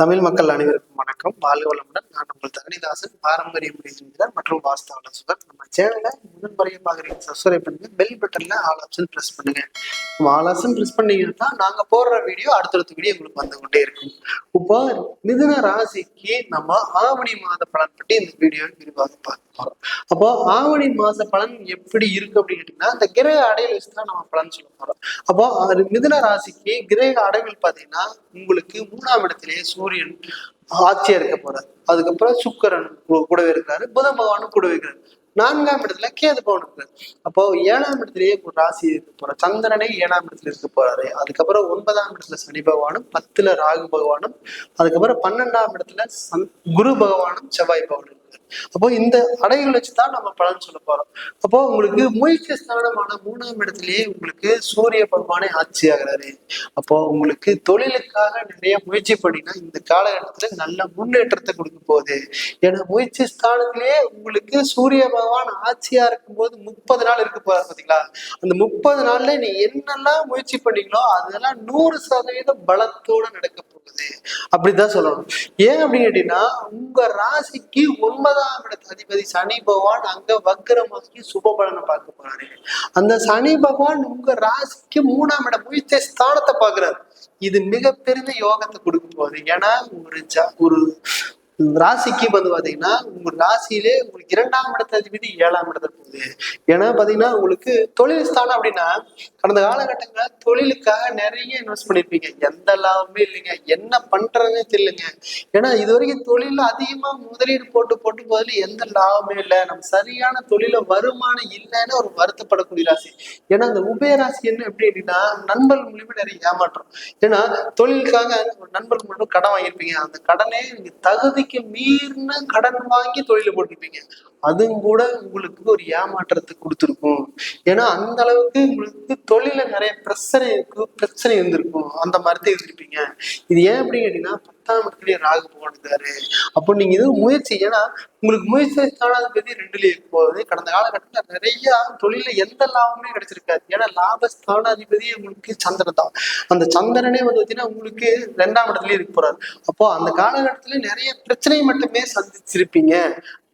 தமிழ் மக்கள் அனைவருக்கும் வணக்கம். வாழ்க வளமுடன். நான் உங்கள் தரணிதாசன், பாரம்பரிய முறையினர் மற்றும் வாஸ்து ஆலோசகர். நம்ம சேனலை முதல் முறையை பார்க்குறீங்க, சப்ஸ்கிரைப் பண்ணுங்க. பெல் பட்டன்ல ஆல் ஆப்ஷன் ப்ரெஸ் பண்ணுங்க. ஆல் ஆப்ஷன் ப்ரெஸ் பண்ணீங்கன்னா நாங்க போடுற வீடியோ அடுத்தடுத்த வீடியோ உங்களுக்கு வந்து கொண்டே இருக்கும். இப்போ மிதுன ராசிக்கு நம்ம ஆவணி மாத பலன் பற்றி இந்த வீடியோ விரிவாக பார்க்க போறோம். அப்போ ஆவணி மாத பலன் எப்படி இருக்கு அப்படின்னு கேட்டீங்கன்னா, இந்த கிரக அடையில் வச்சுதான் நம்ம பலன் சொல்ல போறோம். அப்போ மிதுன ராசிக்கு கிரக அடைவில் பார்த்தீங்கன்னா உங்களுக்கு 3ஆம் இடத்திலேயே சூரியன் ஆட்சியா இருக்க போறாரு. அதுக்கப்புறம் சுக்கிரன் கூடவே இருக்கிறாரு, புத பகவானும் கூடவே இருக்கிறாரு. 4ஆம் இடத்துல கேது பகவான் இருக்கிறாரு. அப்போ 7ஆம் இடத்திலேயே ஒரு ராசி இருக்க போற சந்திரனே 7ஆம் இடத்துல இருக்க போறாரு. அதுக்கப்புறம் 9ஆம் இடத்துல சனி பகவானும், 10ல ராகு பகவானும், அதுக்கப்புறம் 12ஆம் இடத்துல குரு பகவானும் செவ்வாய் பகவானும். அப்போ இந்த அடைகள் வச்சுதான் நம்ம பலன் சொல்ல போறோம். அப்போ உங்களுக்கு முயற்சி ஸ்தானமான 3ஆம் இடத்திலேயே உங்களுக்கு சூரிய பகவானே ஆட்சி ஆகிறாரு. அப்போ உங்களுக்கு தொழிலுக்காக நிறைய முயற்சி பண்ணினா இந்த காலகட்டத்துல நல்ல முன்னேற்றத்தை கொடுக்க போகுது. ஏன்னா முயற்சி ஸ்தானத்திலேயே உங்களுக்கு சூரிய பகவான் ஆட்சியா இருக்கும் போது 30 நாள் இருக்க போறாரு பாத்தீங்களா. அந்த 30 நாள்ல நீ என்னெல்லாம் முயற்சி பண்ணீங்களோ அதெல்லாம் 100% பலத்தோட நடக்க போகுது அப்படிதான் சொல்லணும். ஏன் அப்படின்னு கேட்டீங்கன்னா, உங்க ராசிக்கு 9ஆம் இடத்து அதிபதி சனி பகவான் அங்க வக்ரமாக்கி சுப பலனை பார்க்க போறாரு. அந்த சனி பகவான் உங்க ராசிக்கு 3ஆம் இடம் முயற்சி ஸ்தானத்தை பாக்குறாரு. இது மிகப்பெரிய யோகத்தை கொடுக்க போகுது. ஏன்னா ஒரு ராசிக்கு வந்து பாத்தீங்கன்னா உங்க ராசியிலே உங்களுக்கு 2ஆம் இடத்து அதிபதி 7ஆம் இடத்துல போகுது. ஏன்னா பாத்தீங்கன்னா உங்களுக்கு தொழில் ஸ்தானம் அப்படின்னா கடந்த காலகட்டங்கள தொழிலுக்காக நிறைய இன்வெஸ்ட் பண்ணிருப்பீங்க, எந்த லாபமே இல்லைங்க, என்ன பண்றதுன்னே தெரியலங்க. ஏன்னா இது வரைக்கும் தொழில அதிகமா முதலீடு போட்டு போதுல எந்த லாபமே இல்லை, நம்ம சரியான தொழில வருமானம் இல்லைன்னு ஒரு வருத்தப்படக்கூடிய ராசி. ஏன்னா அந்த உபயராசி என்ன எப்படி அப்படின்னா நண்பர்கள் மூலியமா நிறைய ஏமாற்றம். ஏன்னா தொழிலுக்காக ஒரு நண்பர்கள் மட்டும் கடன் வாங்கியிருப்பீங்க, அந்த கடனே நீங்க தகுதிக்கு மீறின கடன் வாங்கி தொழில போட்டிருப்பீங்க, அதுவும் கூட உங்களுக்கு ஒரு ஏமாற்றத்தை கொடுத்துருக்கும். ஏன்னா அந்த அளவுக்கு உங்களுக்கு தொழில நிறைய பிரச்சனை இருந்திருக்கும், அந்த மாதிரி இருந்திருப்பீங்க. இது ஏன் அப்படின்னு கேட்டீங்கன்னா 10ஆம் இடத்துலயே ராகு பகவான் இருக்காரு. அப்போ நீங்க இது முயற்சி, ஏன்னா உங்களுக்கு முயற்சி ஸ்தானாதிபதி 2லயே போகுது. கடந்த காலகட்டத்துல நிறைய தொழில எந்த லாபமே கிடைச்சிருக்காது. ஏன்னா லாபஸ்தானாதிபதி உங்களுக்கு சந்திரன் தான். அந்த சந்திரனே வந்து பார்த்தீங்கன்னா உங்களுக்கு 2ஆம் இடத்துலயே இருக்க போறாரு. அப்போ அந்த காலகட்டத்துல நிறைய பிரச்சனை மட்டுமே சந்திச்சிருப்பீங்க.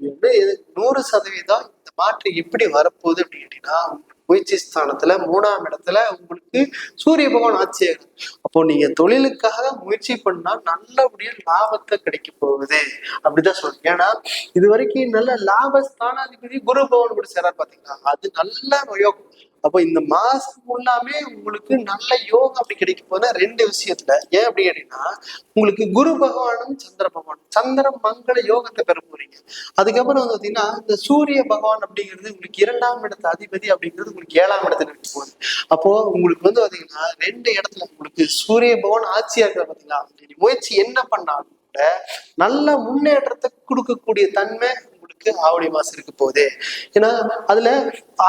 100% இந்த மாற்றம் எப்படி வரப்போகுது அப்படின்னு கேட்டீங்கன்னா, முயற்சி ஸ்தானத்துல 3ஆம் இடத்துல உங்களுக்கு சூரிய பகவான் ஆட்சி ஆகும். அப்போ நீங்க தொழிலுக்காக முயற்சி பண்ணா நல்லபடியா லாபத்தை கிடைக்க போகுது அப்படிதான் சொல்றேன். ஏன்னா இது வரைக்கும் நல்ல லாபஸ்தானாதிபதி குரு பகவான் கூட சேரார் பாத்தீங்களா, அது நல்ல யோகம். அப்போ இந்த மாசம் ஃபுல்லாமே உங்களுக்கு நல்ல யோகம் அப்படி கிடைக்க போனா 2 விஷயத்துல. ஏன் அப்படி கேட்டீங்கன்னா உங்களுக்கு குரு பகவானும் சந்திர பகவானும் சந்திர மங்கள யோகத்தை பெற போறீங்க. அதுக்கப்புறம் வந்து பாத்தீங்கன்னா இந்த சூரிய பகவான் அப்படிங்கிறது உங்களுக்கு 2ஆம் இடத்து அதிபதி அப்படிங்கிறது உங்களுக்கு 7ஆம் இடத்துல இருக்க போகுது. அப்போ உங்களுக்கு வந்து பாத்தீங்கன்னா 2 இடத்துல உங்களுக்கு சூரிய பகவான் ஆட்சியா இருக்கிற பாத்தீங்களா, முயற்சி என்ன பண்ணாலும் கூட நல்ல முன்னேற்றத்தை கொடுக்கக்கூடிய தன்மை உங்களுக்கு ஆவணி மாசம் இருக்க போகுது. ஏன்னா அதுல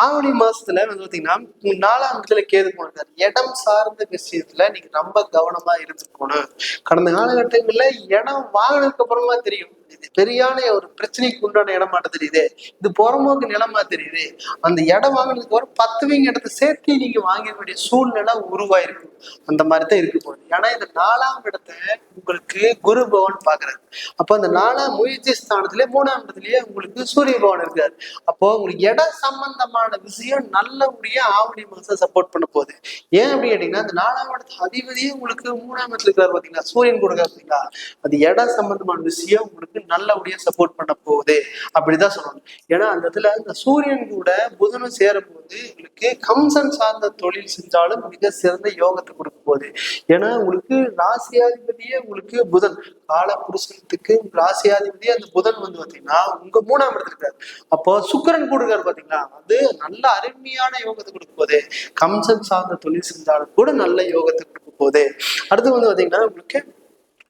ஆவணி மாசத்துல வந்து பாத்தீங்கன்னா 4ஆம் இடத்துல கேது போனார். இடம் சார்ந்த விஷயத்துல நீங்க ரொம்ப கவனமா இருந்துக்கணும். கடந்த காலகட்டங்கள்ல இடம் வாங்கினதுக்கு அப்புறமா தெரியும் இது பெரியான ஒரு பிரச்சனைக்கு உண்டான இடமாட்ட தெரியுது, இது புறம்போக்கு நிலமா தெரியுது. அந்த இடம் வாங்கினதுக்கு அப்புறம் 10 இடத்தை சேர்த்து நீங்க வாங்க வேண்டிய சூழ்நிலை உருவாயிருக்கும். அந்த மாதிரிதான் இருக்க போகுது. ஏன்னா இந்த 4ஆம் இடத்தை உங்களுக்கு குரு பகவான் பாக்குறாரு. அப்போ அந்த 4ஆம் முயற்சி ஸ்தானத்திலே 3ஆம் இடத்துலயே உங்களுக்கு சூரிய பகவான் இருக்காரு. அப்போ உங்களுக்கு இடம் சம்பந்தமான விஷயம் நல்லபடியா ஆவணி மாசம் சப்போர்ட் பண்ண போகுது. ஏன் அப்படின்னு கேட்டீங்கன்னா இந்த 4ஆம் இடத்து அதிபதியே உங்களுக்கு 3ஆம் இடத்துல இருக்காரு பாத்தீங்களா, சூரியன் கூட பாத்தீங்களா, அது இடம் சம்பந்தமான விஷயம் உங்களுக்கு நல்லபடியா சப்போர்ட் பண்ண போகுது அப்படிதான் சொல்லணும். ஏன்னா அந்த இடத்துல இந்த சூரியன் கூட புதனும் சேரும் போது உங்களுக்கு கம்சன் சார்ந்த தொழில் செஞ்சாலும் மிக சிறந்த யோகத்தை கொடுக்க போகுது. ஏன்னா உங்களுக்கு ராசியாதிபதியே உங்களுக்கு புதன், கால புருஷத்துக்கு ராசியாதிபதியே அந்த புதன் வந்து பாத்தீங்கன்னா உங்க 3ஆம் இடத்துல இருக்காரு. அப்போ சுக்கிரன் கூட இருக்காரு பாத்தீங்களா, அது நல்ல அருமையான யோகத்தை கொடுக்க போகுது. கம்சன் சார்ந்த தொழில் செஞ்சாலும் கூட நல்ல யோகத்தை கொடுக்க போகுது. அடுத்து வந்து பாத்தீங்கன்னா உங்களுக்கு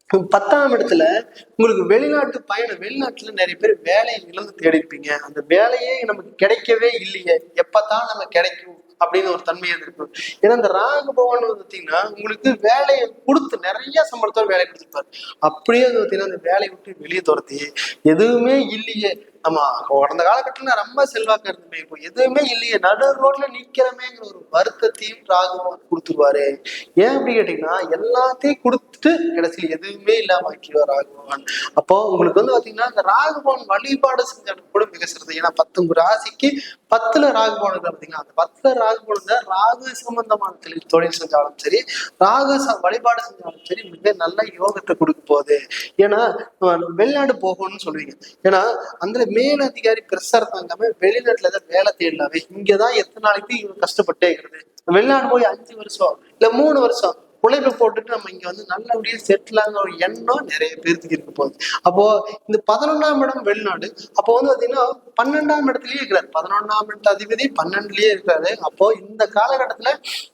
10ஆம் இடத்துல உங்களுக்கு வெளிநாட்டு பயணம், வெளிநாட்டுல நிறைய பேர் வேலையை இழந்து தேடிருப்பீங்க, அந்த வேலையே நமக்கு கிடைக்கவே இல்லையே, எப்பதான் நம்ம கிடைக்கும் அப்படின்னு ஒரு தன்மையா இருக்கும். ஏன்னா இந்த ராகு பகவான் வந்து பாத்தீங்கன்னா உங்களுக்கு வேலையை கொடுத்து நிறைய சம்பளத்தோட வேலை கொடுத்துருப்பாரு. அப்படியே வந்து பாத்தீங்கன்னா அந்த வேலையை விட்டு வெளியே துரத்தி எதுவுமே இல்லையே ஆமா, கடந்த காலகட்டத்துல ரொம்ப செல்வாக்கு இருந்துமே, இப்போ எதுவுமே இல்லையே, நடு ரோட்ல நிக்கிறமேங்கிற ஒரு வருத்தத்தையும் ராகுபவன் கொடுத்துருவாரு. ஏன் அப்படி கேட்டீங்கன்னா, எல்லாத்தையும் கொடுத்துட்டு கடைசியில் எதுவுமே இல்லாம ஆக்கிடுவார் ராகுபவன். அப்போ உங்களுக்கு வந்து பாத்தீங்கன்னா, இந்த ராகுபவன் வழிபாடு செஞ்சாலும் கூட மிக சிறந்தது. ஏன்னா 10 ராசிக்கு 10ல ராகுபவன் இருக்கா பாத்தீங்கன்னா, அந்த 10ல ராகுபவன் தான் ராகு சம்பந்தமான தொழில் செஞ்சாலும் சரி, ராகு வழிபாடு செஞ்சாலும் சரி, மிக நல்ல யோகத்தை கொடுக்க போகுது. ஏன்னா வெளிநாடு போகணும்னு சொல்லுவீங்க. ஏன்னா அந்த மேல் அதிகாரி பிரஷர் தாங்காம வெளிநாட்டுல தான் வேலை தேடலாவே, இங்கதான் எத்தனை நாளைக்கு இவங்க கஷ்டப்பட்டே இருக்கிறது. வெளிநாடு போய் 5 வருஷம் இல்ல 3 வருஷம் உழைப்பு போட்டுட்டு நம்ம இங்க வந்து நல்லபடியா செட்டில் ஆகிற ஒரு எண்ணம் நிறைய பேருக்கு இருக்க போகுது. அப்போ இந்த 11ஆம் இடம் வெளிநாடு, அப்போ வந்து பாத்தீங்கன்னா 12ஆம் இடத்துலயே இருக்கிறாரு. 11ஆம் இடத்து அதிபதி 12லயே இருக்காரு. அப்போ இந்த காலகட்டத்துல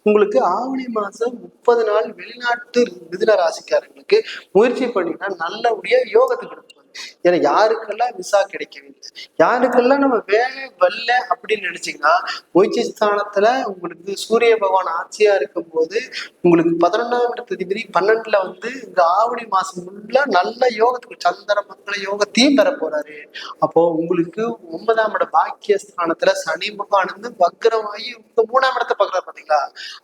உங்களுக்கு ஆவணி மாசம் 30 நாள் வெளிநாட்டு மிதுன ராசிக்காரங்களுக்கு முயற்சி பண்ணினா நல்லபடியா யோகத்தை கொடுக்கும். ஏன்னா யாருக்கெல்லாம் விசா கிடைக்கவில்லை, யாருக்கெல்லாம் நம்ம வேலை வரல அப்படின்னு நினைச்சீங்கன்னா, முயற்சி ஸ்தானத்துல உங்களுக்கு சூரிய பகவான் ஆட்சியா இருக்கும் போது உங்களுக்கு 11ஆம் இடத்து அதிபதி 12ல வந்து இந்த ஆவணி மாசம் உள்ள நல்ல யோகத்துக்கு சந்திர மங்கள யோகத்தையும் பெற போறாரு. அப்போ உங்களுக்கு 9ஆம் இட பாக்கிய ஸ்தானத்துல சனி பகவான் வந்து வக்ரமாகி உங்க 3ஆம் இடத்தை பாக்குறாரு பாத்தீங்களா.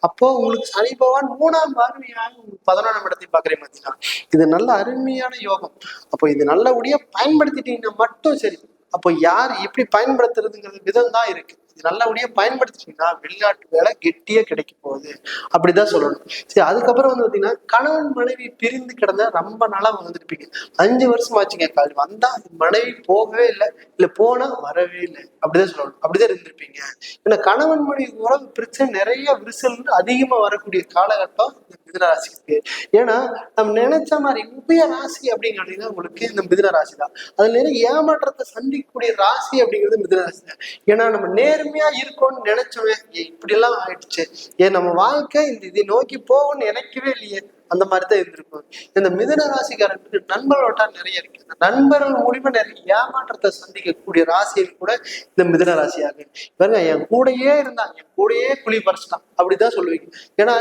அப்போ உங்களுக்கு சனி பகவான் 3ஆம் பார்வையாக 11ஆம் இடத்தை பாக்குறேன் பாத்தீங்களா. இது நல்ல அருமையான யோகம். அப்போ இது நல்லபடியா பயன்படுத்திட்டீங்கன்னா மட்டும் சரி. அப்போ யார் எப்படி பயன்படுத்துறதுங்கிறது விதம் தான் இருக்கு. இது நல்லபடியா பயன்படுத்திட்டீங்கன்னா வெளிநாட்டு வேலை கெட்டியா கிடைக்க போகுது, அப்படிதான் சொல்லணும். சரி, அதுக்கப்புறம் வந்து பாத்தீங்கன்னா கணவன் மனைவி பிரிந்து கிடந்தா ரொம்ப நாளா வந்துருப்பீங்க. 5 வருஷம் ஆச்சுங்க, கால் வந்தா மனைவி போகவே இல்லை, இல்ல போனா வரவே இல்லை, அப்படிதான் சொல்லணும். அப்படிதான் இருந்திருப்பீங்க. ஏன்னா கணவன் மனைவி உறவு பிரச்சனை நிறைய விரிசல் அதிகமா வரக்கூடிய காலகட்டம் இந்த மிதுன ராசிக்கு. ஏன்னா நம்ம நினைச்ச மாதிரி உபய ராசி அப்படிங்கிறது உங்களுக்கு இந்த மிதுன ராசி தான். அதுல நிறைய ஏமாற்றத்தை சந்திக்கக்கூடிய ராசி அப்படிங்கிறது மிதுன ராசி தான். ஏன்னா நம்ம நேர்மையா இருக்கோம்னு நினைச்சோமே, இப்படி எல்லாம் ஆயிடுச்சு, ஏன் நம்ம வாழ்க்கை இந்த இதை நோக்கி போகும்னு நினைக்கவே இல்லையே, அந்த மாதிரிதான் இருந்திருக்கும். இந்த மிதுன ராசிக்காரங்களுக்கு நண்பர்களோட்டா நிறைய இருக்கு. இந்த நண்பர்கள் மூலியமா நிறைய ஏமாற்றத்தை சந்திக்கக்கூடிய ராசியில் கூட இந்த மிதுன ராசியாக பாருங்க. என் கூடையே இருந்தான், என் கூடையே குழி பறிச்சிட்டான், அப்படிதான் சொல்லுவீங்க. ஏன்னா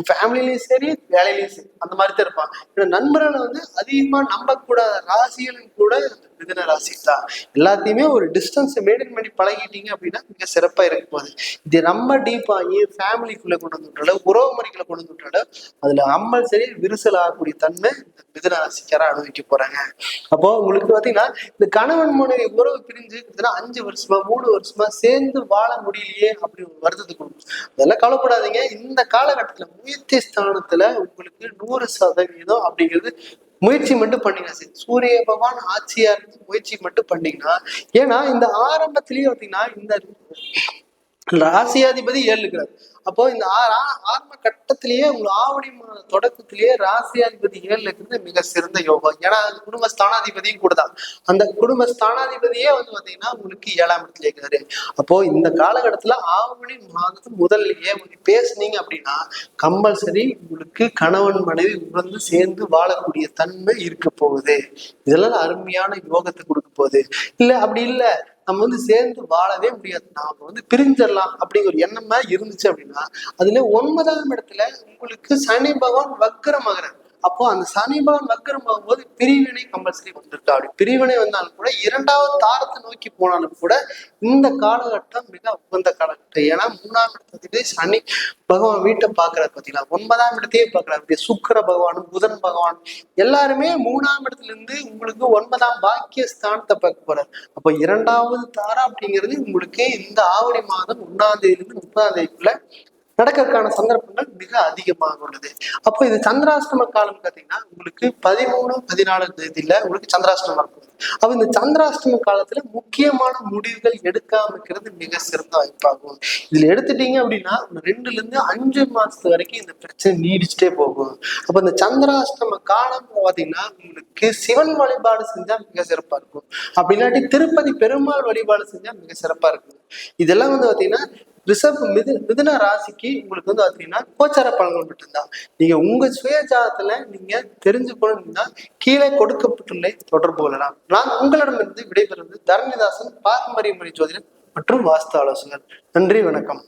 ஃபேமிலிலையும் சரி வேலையிலையும் சரி அந்த மாதிரி தான் இருப்பான். ஏன்னா நண்பர்களை வந்து அதிகமா நம்பக்கூடாத ராசிகளும் கூட மிதுன ராசி தான். எல்லாத்தையுமே ஒரு டிஸ்டன்ஸ் மெயின்டைன் பண்ணி பழகிட்டீங்க அப்படின்னா மிக சிறப்பா இருக்க போகுது. இது ரொம்ப டீப்பாகி ஃபேமிலிக்குள்ள கொண்டு வந்து விட்டாலும் உறவு முறைகளை கொண்டு வந்து விட்டாலும் அதுல அம்மல் சரி விரிசல் ஆகக்கூடிய தன்மை இந்த மிதுன ராசிக்கார அனுபவிக்க போறாங்க. அப்போ உங்களுக்கு பாத்தீங்கன்னா இந்த கணவன் மனைவி உறவு பிரிஞ்சு 5 வருஷமா 3 வருஷமா சேர்ந்து வாழ முடியலையே அப்படி ஒரு வருத்தத்தை கொடுக்கும். அதெல்லாம் கவலைப்படாதீங்க. இந்த காலகட்டத்துல முயற்சி ஸ்தானத்துல உங்களுக்கு 100% அப்படிங்கிறது முயற்சி மட்டும் பண்ணீங்கன்னா சரி. சூரிய பகவான் ஆட்சியா இருந்து முயற்சி மட்டும் பண்ணீங்கன்னா, ஏன்னா இந்த ஆரம்பத்திலேயே பார்த்தீங்கன்னா இந்த ராசியாதிபதி 7 இருக்கிறார். அப்போ இந்த ஆரம்ப கட்டத்திலேயே உங்க ஆவணி மாத தொடக்கத்திலேயே ராசியாதிபதி 7 இருக்கிறது மிக சிறந்த யோகம். ஏன்னா அது குடும்ப ஸ்தானாதிபதியும் கூட தான். அந்த குடும்ப ஸ்தானாதிபதியே வந்து பாத்தீங்கன்னா உங்களுக்கு 7ஆம் இடத்துல இருக்கிறாரு. அப்போ இந்த காலகட்டத்துல ஆவணி மாதத்து முதல்லயே பேசுனீங்க அப்படின்னா கம்பல்சரி உங்களுக்கு கணவன் மனைவி உணர்ந்து சேர்ந்து வாழக்கூடிய தன்மை இருக்க போகுது. இதெல்லாம் அருமையான யோகத்தை கொடுக்க போகுது. இல்ல அப்படி இல்ல நம்ம வந்து சேர்ந்து வாழவே முடியாது, நாம வந்து பிரிஞ்சிடலாம் அப்படிங்கிற ஒரு எண்ணமா இருந்துச்சு அப்படின்னா அதுல 9ஆம் இடத்துல உங்களுக்கு சனி பகவான் வக்ரமாகிறார். அப்போ அந்த சனி பகவான் வக்ரம் ஆகும்போது பிரிவினை கம்பல்சரி வந்திருக்கா. அப்படி பிரிவினை வந்தாலும் கூட 2வது தாரத்தை நோக்கி போனாலும் கூட இந்த காலகட்டம் மிக உகந்த காலகட்டம். ஏன்னா 3ஆம் இடத்துல சனி பகவான் வீட்டை பாக்குறாரு பாத்தீங்களா, 9ஆம் இடத்தையே பாக்குறாரு. சுக்கிர பகவானும் புதன் பகவான் எல்லாருமே 3ஆம் இடத்துல இருந்து உங்களுக்கு 9ஆம் பாக்கிய ஸ்தானத்தை பார்க்க போறாரு. அப்போ 2வது தாரம் அப்படிங்கிறது உங்களுக்கு இந்த ஆவணி மாதம் 1ஆம் தேதியிலிருந்து 30ஆம் தேதிக்குள்ள நடக்கிறதுக்கான சந்தர்ப்பங்கள் மிக அதிகமாக உள்ளது. அப்போ இது சந்திராஷ்டம காலம் பார்த்தீங்கன்னா உங்களுக்கு 13, 14 தேதியில உங்களுக்கு சந்திராஷ்டமம் இருக்கும். அப்ப இந்த சந்திராஷ்டம காலத்துல முக்கியமான முடிவுகள் எடுக்காம இருக்கிறது மிக சிறந்த வாய்ப்பாகும். இதுல எடுத்துட்டீங்க அப்படின்னா 2ல இருந்து 5 மாசத்து வரைக்கும் இந்த பிரச்சனை நீடிச்சுட்டே போகும். அப்ப இந்த சந்திராஷ்டம காலம் பாத்தீங்கன்னா உங்களுக்கு சிவன் வழிபாடு செஞ்சா மிக சிறப்பா இருக்கும். அப்படி இல்லாட்டி திருப்பதி பெருமாள் வழிபாடு செஞ்சா மிக சிறப்பா இருக்கும். இதெல்லாம் வந்து பாத்தீங்கன்னா மிதுன ராசிக்கு உங்களுக்கு வந்து பாத்தீங்கன்னா கோச்சார பலன்கள் மட்டும்தான். நீங்க உங்க சுயஜாதத்துல நீங்க தெரிஞ்சுக்கணும்னா கீழே கொடுக்கப்பட்டுள்ள தொடர்பு கொள்ளலாம். நான் உங்களிடமிருந்து விடைபெறுவது தரணிதாசன், பாரம்பரிய முறை ஜோதிடர் மற்றும் வாஸ்து ஆலோசகர். நன்றி, வணக்கம்.